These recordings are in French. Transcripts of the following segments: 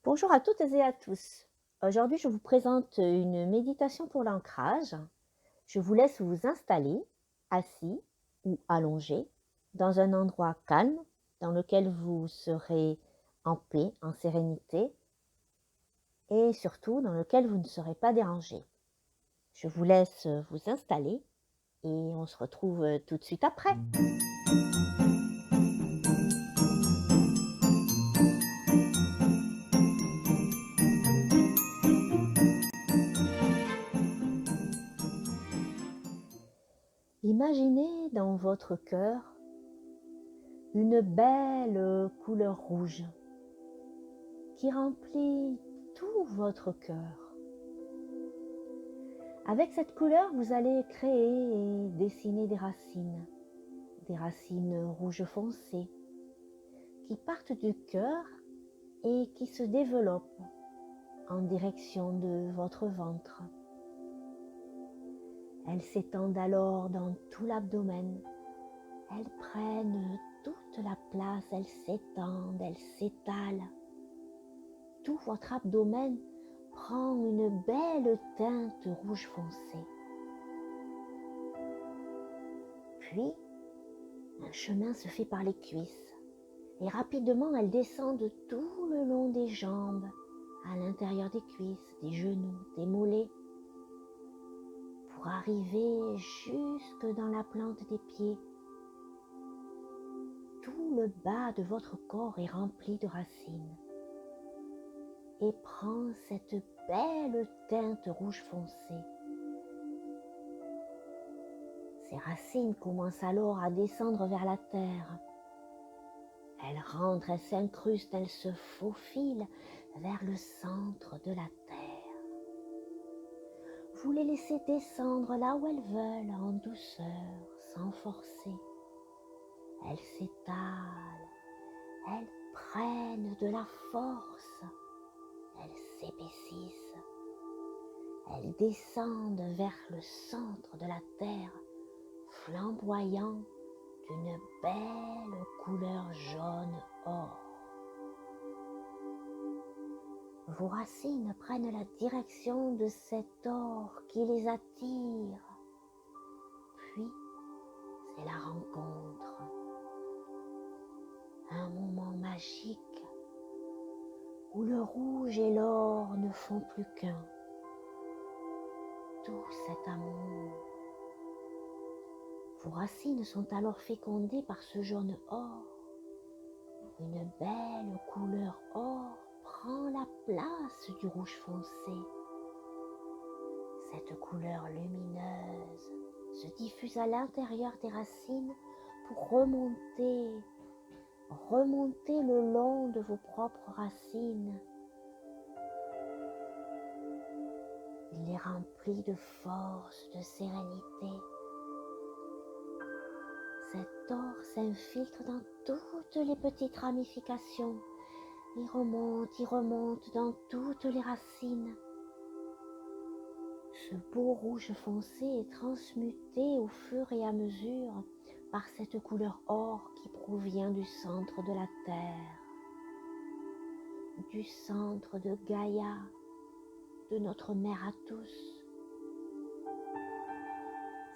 Bonjour à toutes et à tous. Aujourd'hui, je vous présente une méditation pour l'ancrage. Je vous laisse vous installer, assis ou allongé, dans un endroit calme, dans lequel vous serez en paix, en sérénité et surtout dans lequel vous ne serez pas dérangé. Je vous laisse vous installer et on se retrouve tout de suite après. Imaginez dans votre cœur une belle couleur rouge qui remplit tout votre cœur. Avec cette couleur, vous allez créer et dessiner des racines rouge foncé, qui partent du cœur et qui se développent en direction de votre ventre. Elles s'étendent alors dans tout l'abdomen. Elles prennent toute la place, elles s'étendent, elles s'étalent. Tout votre abdomen prend une belle teinte rouge foncé. Puis, un chemin se fait par les cuisses et rapidement elles descendent tout le long des jambes, à l'intérieur des cuisses, des genoux, des mollets, pour arriver jusque dans la plante des pieds. Tout le bas de votre corps est rempli de racines et prend cette belle teinte rouge foncé. Ces racines commencent alors à descendre vers la terre. Elles rentrent, elles s'incrustent, elles se faufilent vers le centre de la terre. Vous les laissez descendre là où elles veulent, en douceur, sans forcer. Elles s'étalent, elles prennent de la force, elles s'épaississent. Elles descendent vers le centre de la terre, flamboyant d'une belle couleur jaune or. Vos racines prennent la direction de cet or qui les attire. Puis, c'est la rencontre. Un moment magique où le rouge et l'or ne font plus qu'un. Tout cet amour. Vos racines sont alors fécondées par ce jaune or. Une belle couleur or prend la place du rouge foncé. Cette couleur lumineuse se diffuse à l'intérieur des racines pour remonter le long de vos propres racines. Il les remplit de force, de sérénité. Cet or s'infiltre dans toutes les petites ramifications. Il remonte dans toutes les racines. Ce beau rouge foncé est transmuté au fur et à mesure par cette couleur or qui provient du centre de la terre, du centre de Gaïa, de notre mère à tous.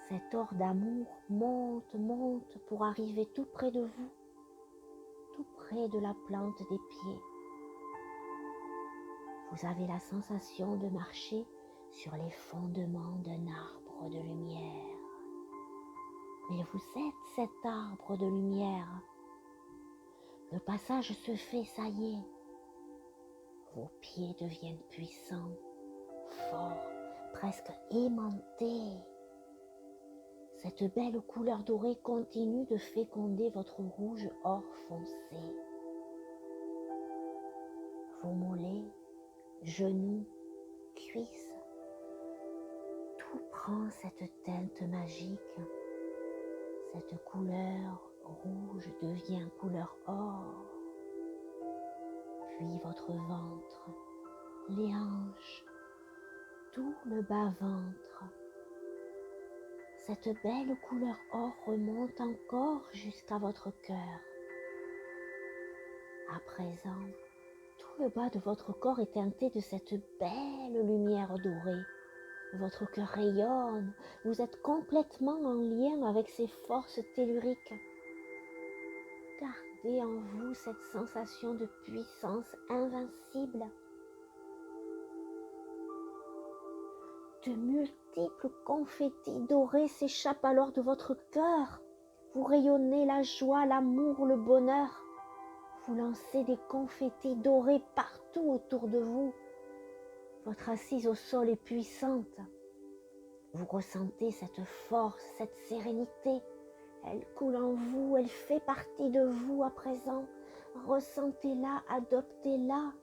Cet or d'amour monte pour arriver tout près de vous, tout près de la plante des pieds. Vous avez la sensation de marcher sur les fondements d'un arbre de lumière. Mais vous êtes cet arbre de lumière. Le passage se fait, ça y est. Vos pieds deviennent puissants, forts, presque aimantés. Cette belle couleur dorée continue de féconder votre rouge or foncé. Vos mollets, genoux, cuisses, tout prend cette teinte magique. Cette couleur rouge devient couleur or. Puis votre ventre, les hanches, tout le bas-ventre. Cette belle couleur or remonte encore jusqu'à votre cœur. À présent, tout le bas de votre corps est teinté de cette belle lumière dorée. Votre cœur rayonne, vous êtes complètement en lien avec ces forces telluriques. Gardez en vous cette sensation de puissance invincible. De multiples confettis dorés s'échappent alors de votre cœur. Vous rayonnez la joie, l'amour, le bonheur. Vous lancez des confettis dorés partout autour de vous. Votre assise au sol est puissante. Vous ressentez cette force, cette sérénité. Elle coule en vous, elle fait partie de vous à présent. Ressentez-la, adoptez-la.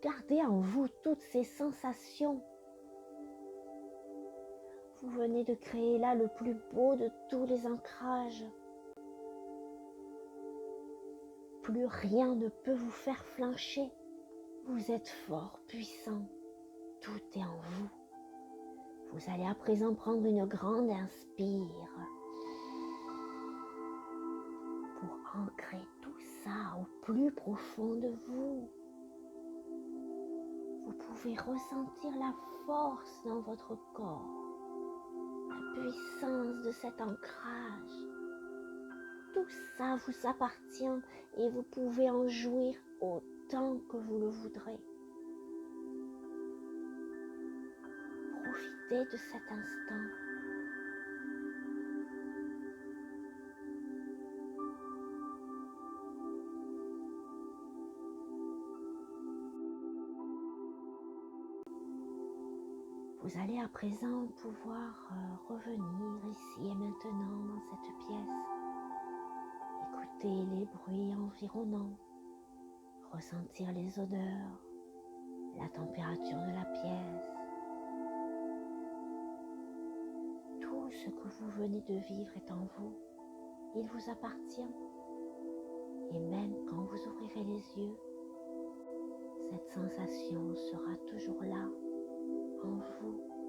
Gardez en vous toutes ces sensations. Vous venez de créer là le plus beau de tous les ancrages. Plus rien ne peut vous faire flancher. Vous êtes fort, puissant. Tout est en vous. Vous allez à présent prendre une grande inspire pour ancrer tout ça au plus profond de vous. Vous pouvez ressentir la force dans votre corps, la puissance de cet ancrage. Tout ça vous appartient et vous pouvez en jouir autant que vous le voudrez. Profitez de cet instant. Vous allez à présent pouvoir revenir ici et maintenant dans cette pièce. Écouter les bruits environnants, ressentir les odeurs, la température de la pièce. Tout ce que vous venez de vivre est en vous. Il vous appartient. Et même quand vous ouvrirez les yeux, cette sensation sera toujours là, en vous.